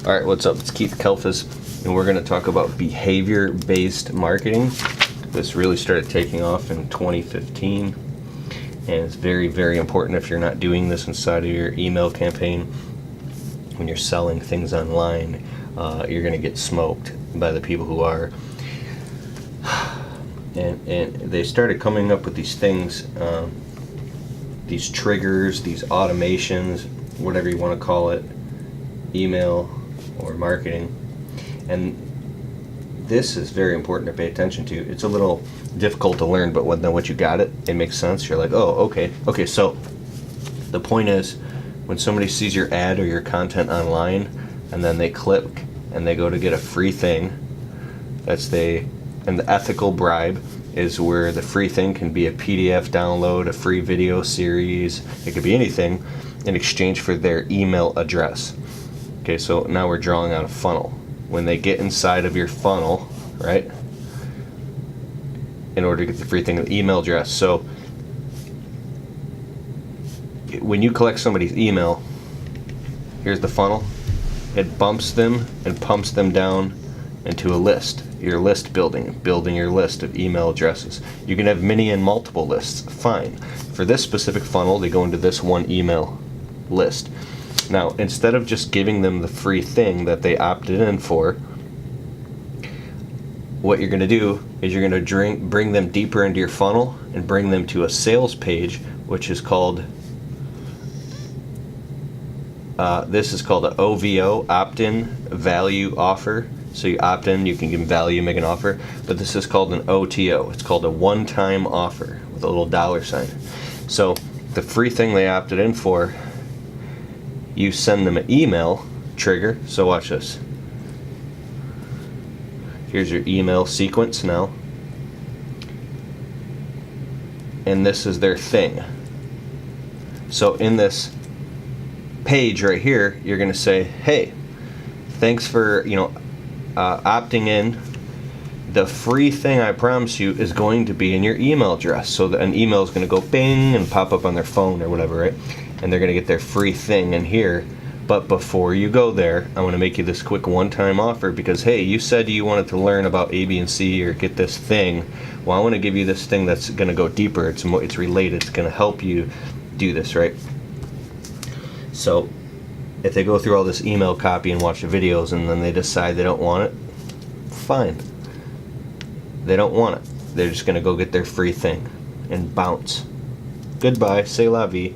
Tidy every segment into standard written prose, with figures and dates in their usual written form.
All right, what's up? It's Keith Kalfas, and we're going to talk about behavior-based marketing. This really started taking off in 2015, and it's very, very important if you're not doing this inside of your email campaign. When you're selling things online, you're going to get smoked by the people who are. And they started coming up with these things, these triggers, these automations, whatever you want to call it, email or marketing. And this is very important to pay attention to. It's a little difficult to learn, but once you got it, it makes sense. You're like, oh, okay. So the point is, when somebody sees your ad or your content online, and then they click and they go to get a free thing, and the ethical bribe is where the free thing can be a PDF download, a free video series, it could be anything, in exchange for their email address. Okay, so now we're drawing out a funnel. When they get inside of your funnel, right, in order to get the free thing, the email address. So when you collect somebody's email, here's the funnel. It bumps them and pumps them down into a list. Your list building your list of email addresses. You can have many and multiple lists, fine. For this specific funnel, they go into this one email list. Now, instead of just giving them the free thing that they opted in for, what you're going to do is you're going to bring them deeper into your funnel and bring them to a sales page, which is called, this is called an OVO, opt-in value offer. So you opt in, you can give them value, make an offer, but this is called an OTO. It's called a one-time offer with a little $sign. So the free thing they opted in for, you send them an email trigger. So watch this. Here's your email sequence now. And this is their thing. So in this page right here, you're going to say, hey, thanks for, opting in. The free thing I promise you is going to be in your email address. So that an email is going to go bing and pop up on their phone or whatever, right? And they're going to get their free thing in here. But before you go there, I want to make you this quick one-time offer because, hey, you said you wanted to learn about A, B, and C or get this thing. Well, I want to give you this thing that's going to go deeper. It's related. It's going to help you do this, right? So if they go through all this email copy and watch the videos and then they decide they don't want it, fine. They don't want it. They're just going to go get their free thing and bounce. Goodbye, c'est la vie.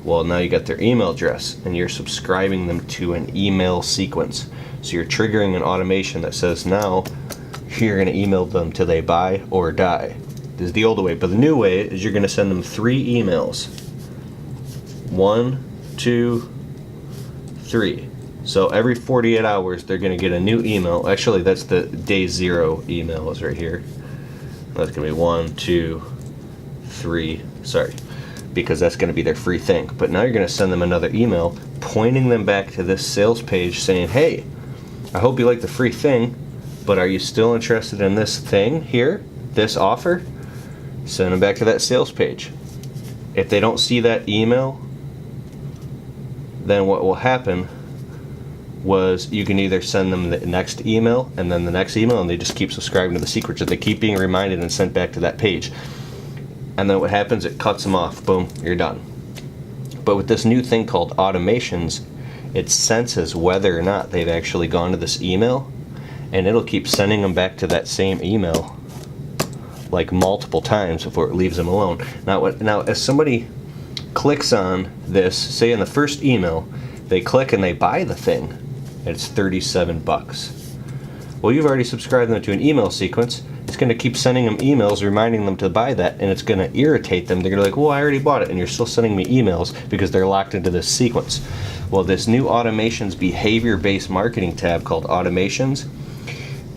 Well, now you got their email address and you're subscribing them to an email sequence. So you're triggering an automation that says now you're going to email them till they buy or die. This is the old way, but the new way is you're going to send them 3 emails. 1, 2, 3. So every 48 hours they're going to get a new email. Actually, that's the day 0 email is right here. That's going to be 1, 2, 3. Sorry. Because that's going to be their free thing. But now you're going to send them another email pointing them back to this sales page saying, hey, I hope you like the free thing, but are you still interested in this thing here, this offer? Send them back to that sales page. If they don't see that email, then what will happen was you can either send them the next email and then the next email, and they just keep subscribing to the secret, so they keep being reminded and sent back to that page. And then what happens, it cuts them off. Boom, you're done. But with this new thing called automations, it senses whether or not they've actually gone to this email, and it'll keep sending them back to that same email like multiple times before it leaves them alone. Now if somebody clicks on this, say in the first email, they click and they buy the thing, and it's $37. Well, you've already subscribed them to an email sequence. It's going to keep sending them emails reminding them to buy that, and it's going to irritate them. They're going to be like, well, I already bought it, and you're still sending me emails because they're locked into this sequence. Well, this new automations behavior-based marketing tab called automations,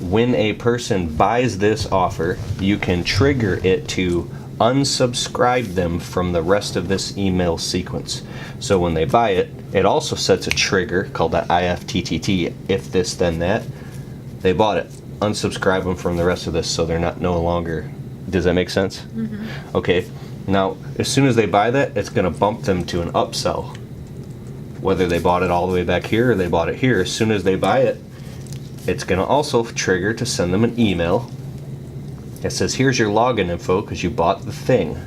when a person buys this offer, you can trigger it to unsubscribe them from the rest of this email sequence. So when they buy it, it also sets a trigger called that IFTTT, if this then that. They bought it. Unsubscribe them from the rest of this so they're no longer. Does that make sense? Mm-hmm. Okay. Now, as soon as they buy that, it's going to bump them to an upsell. whether they bought it all the way back here or they bought it here. As soon as they buy it, it's going to also trigger to send them an email. It says, here's your login info because you bought the thing.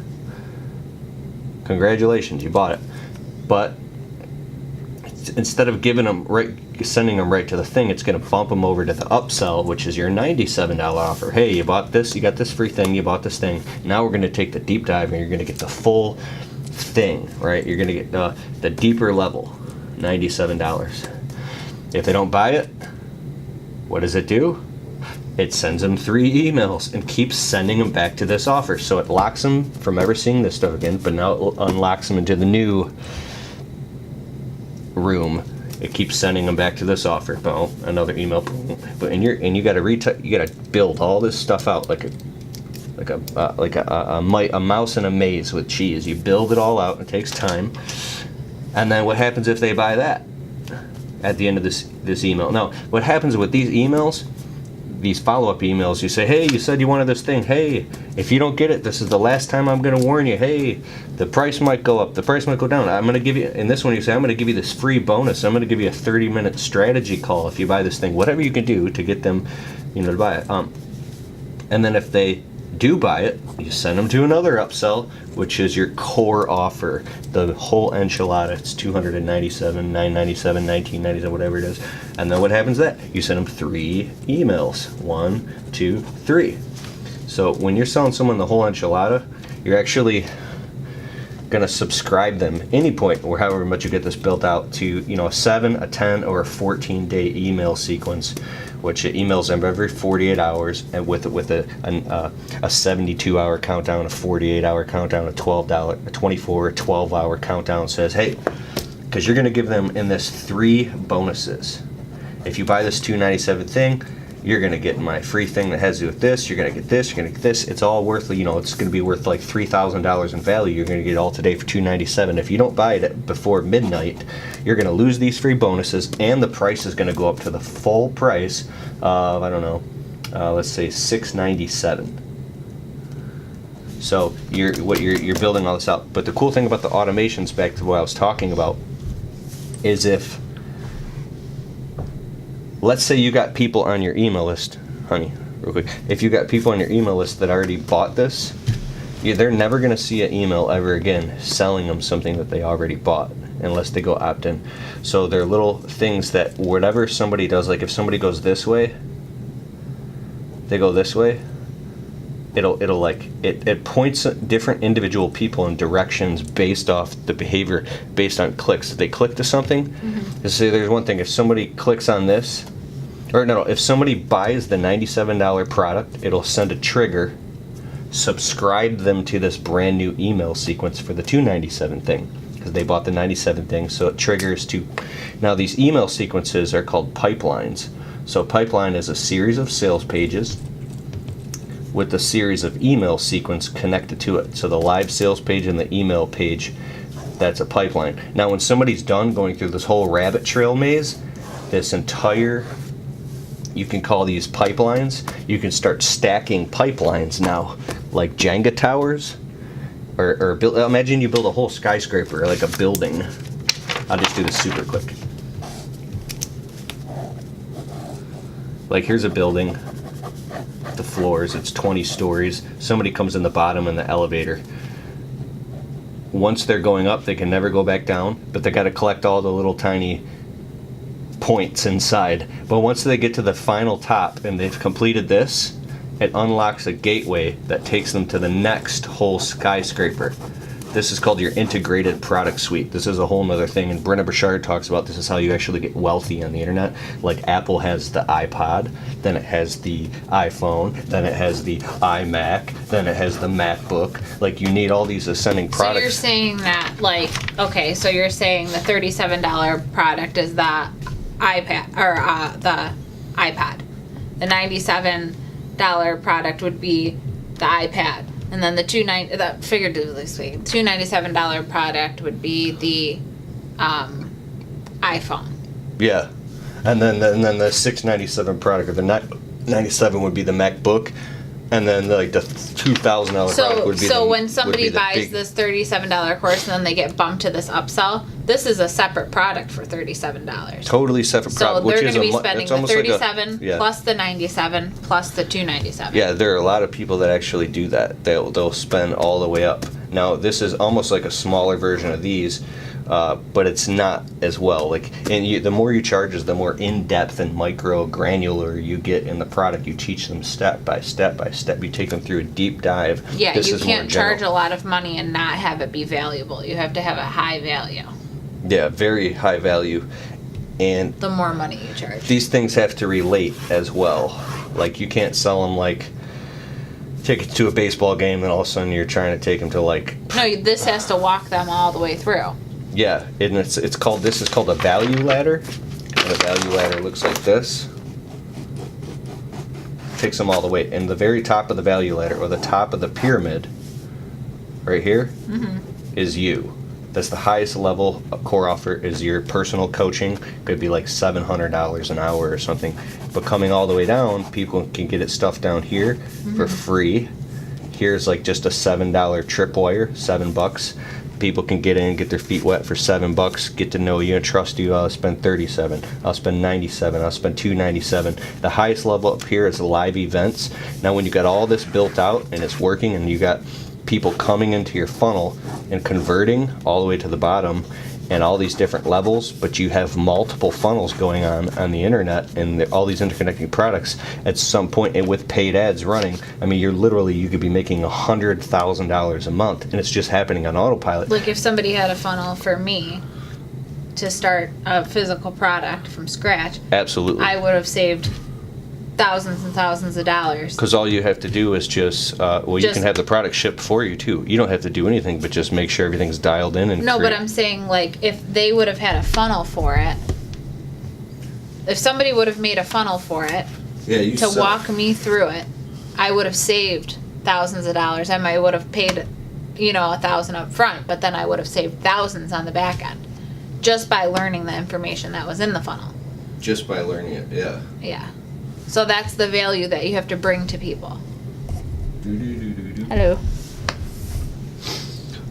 Congratulations, you bought it. But instead of sending them right to the thing, it's going to bump them over to the upsell, which is your $97 offer. Hey, you bought this, you got this free thing, you bought this thing. Now we're going to take the deep dive and you're going to get the full thing, right? You're going to get the deeper level, $97. If they don't buy it, what does it do? It sends them 3 emails and keeps sending them back to this offer. So it locks them from ever seeing this stuff again, but now it unlocks them into the new room. It keeps sending them back to this offer. Boom, another email. Boom. But you got to build all this stuff out like a mouse in a maze with cheese. You build it all out. It takes time. And then what happens if they buy that at the end of this email? Now, what happens with these emails? These follow-up emails, you say, hey, you said you wanted this thing. Hey, if you don't get it, this is the last time I'm going to warn you. Hey, the price might go up. The price might go down. I'm going to give you, in this one you say, I'm going to give you this free bonus. I'm going to give you a 30-minute strategy call if you buy this thing. Whatever you can do to get them, to buy it. And then if they do buy it, you send them to another upsell, which is your core offer. The whole enchilada, it's $297, $997, $1997, whatever it is. And then what happens to that? You send them 3 emails. 1, 2, 3. So when you're selling someone the whole enchilada, you're actually going to subscribe them any point, or however much you get this built out, to a 7, a 10, or a 14-day email sequence, which it emails them every 48 hours, and with a 72-hour countdown, a 48-hour countdown, a 24, 12-hour countdown. Says, hey, because you're going to give them in this 3 bonuses. If you buy this $297 thing, you're going to get my free thing that has to do with this. You're going to get this. You're going to get this. It's all worth, it's going to be worth like $3,000 in value. You're going to get it all today for $297. If you don't buy it before midnight, you're going to lose these free bonuses, and the price is going to go up to the full price of, let's say $697. So you're building all this out. But the cool thing about the automations, back to what I was talking about, is if, let's say you got people on your email list, honey, real quick. If you got people on your email list that already bought this, they're never going to see an email ever again selling them something that they already bought, unless they go opt-in. So they're little things that whatever somebody does, like if somebody goes this way, they go this way, it points different individual people in directions based off the behavior, based on clicks. If they click to something, say there's one thing, if somebody clicks on this, if somebody buys the $97 product, it'll send a trigger, subscribe them to this brand new email sequence for the $297 thing, because they bought the $97 thing, so it triggers to. Now these email sequences are called pipelines. So pipeline is a series of sales pages with a series of email sequence connected to it. So the live sales page and the email page, that's a pipeline. Now when somebody's done going through this whole rabbit trail maze, this entire, you can call these pipelines, you can start stacking pipelines now, like Jenga towers, or imagine you build a whole skyscraper, like a building. I'll just do this super quick. Like here's a building, the floors, it's 20 stories. Somebody comes in the bottom in the elevator. Once they're going up, they can never go back down, but they got to collect all the little tiny points inside. But once they get to the final top and they've completed this, it unlocks a gateway that takes them to the next whole skyscraper. This is called your integrated product suite. This is a whole nother thing, and Brenna Burchard talks about this is how you actually get wealthy on the internet. Like Apple has the iPod, then it has the iPhone, then it has the iMac, then it has the MacBook. Like you need all these ascending products. So you're saying that, so you're saying the $37 product is the iPad, or the iPad. The $97 product would be the iPad. And then the $297 product would be the iPhone. Yeah, and then the $697 product, or the $97 would be the MacBook. And then like the $2,000 product would be when somebody buys this $37 course and then they get bumped to this upsell, this is a separate product for $37. Totally separate So product. they're going to be spending the 37 yeah. plus the 97 plus the 297. Yeah, there are a lot of people that actually do that. They'll spend all the way up. Now this is almost like a smaller version of these. But it's not as well. Like, and the more you charge is the more in-depth and micro granular you get in the product. You teach them step by step by step. You take them through a deep dive. Yeah, you can't charge a lot of money and not have it be valuable. You have to have a high value. Yeah, very high value. And the more money you charge. These things have to relate as well. Like, you can't sell them like tickets to a baseball game and all of a sudden you're trying to take them to like... No, this has to walk them all the way through. Yeah, and this is called a value ladder. And a value ladder looks like this. Takes them all the way. And the very top of the value ladder, or the top of the pyramid, right here, is you. That's the highest level core offer, is your personal coaching. Could be like $700 an hour or something. But coming all the way down, people can get it stuffed down here for free. Here's like just a $7 tripwire, $7. People can get in, get their feet wet for $7, get to know you and trust you. I'll spend $37. I'll spend $97. I'll spend $297. The highest level up here is live events. Now, when you got all this built out and it's working, and you got people coming into your funnel and converting all the way to the bottom, and all these different levels, but you have multiple funnels going on the internet and all these interconnecting products, at some point, and with paid ads running, I mean, you could be making $100,000 a month, and it's just happening on autopilot. Like, if somebody had a funnel for me to start a physical product from scratch, absolutely, I would have saved thousands and thousands of dollars. Because all you have to do is you can have the product shipped for you too. You don't have to do anything but just make sure everything's dialed in. And but I'm saying, like, if they would have had a funnel for it, if somebody would have made a funnel for it to walk me through it, I would have saved thousands of dollars. I might would have paid, $1,000 up front, but then I would have saved thousands on the back end just by learning the information that was in the funnel. Just by learning it, yeah. Yeah. So that's the value that you have to bring to people. Hello.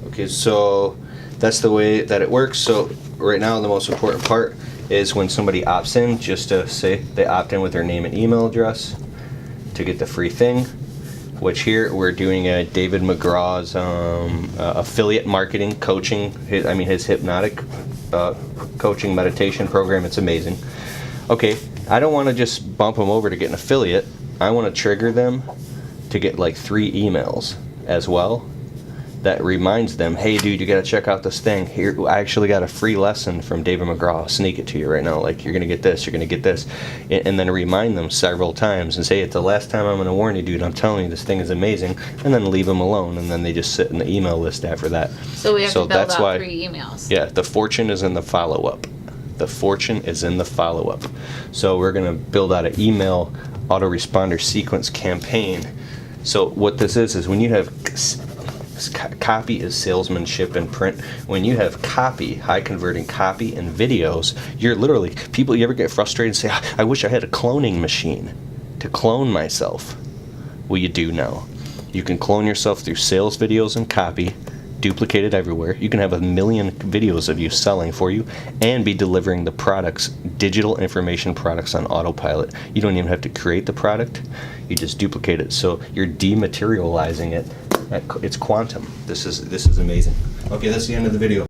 Okay, so that's the way that it works. So right now, the most important part is when somebody opts in, just to say they opt in with their name and email address to get the free thing. Which here we're doing David McGraw's affiliate marketing coaching. His hypnotic coaching meditation program. It's amazing. Okay, I don't want to just bump them over to get an affiliate. I want to trigger them to get like 3 emails as well that reminds them, hey dude, you got to check out this thing. Here, I actually got a free lesson from David McGraw. I'll sneak it to you right now. Like, you're going to get this, you're going to get this. And then remind them several times and say, it's the last time I'm going to warn you, dude. I'm telling you, this thing is amazing. And then leave them alone. And then they just sit in the email list after that. So we have to build out 3 emails. Yeah, the fortune is in the follow-up. The fortune is in the follow-up. So we're going to build out an email autoresponder sequence campaign. So what this is when you have copy is salesmanship in print. When you have copy, high converting copy and videos, you're literally, people, you ever get frustrated and say, I wish I had a cloning machine to clone myself? Well, you do now. You can clone yourself through sales videos and copy, duplicated everywhere. You can have 1 million videos of you selling for you and be delivering the products, digital information products, on autopilot. You don't even have to create the product. You just duplicate it. So you're dematerializing it. It's quantum. This is amazing. Okay, that's the end of the video.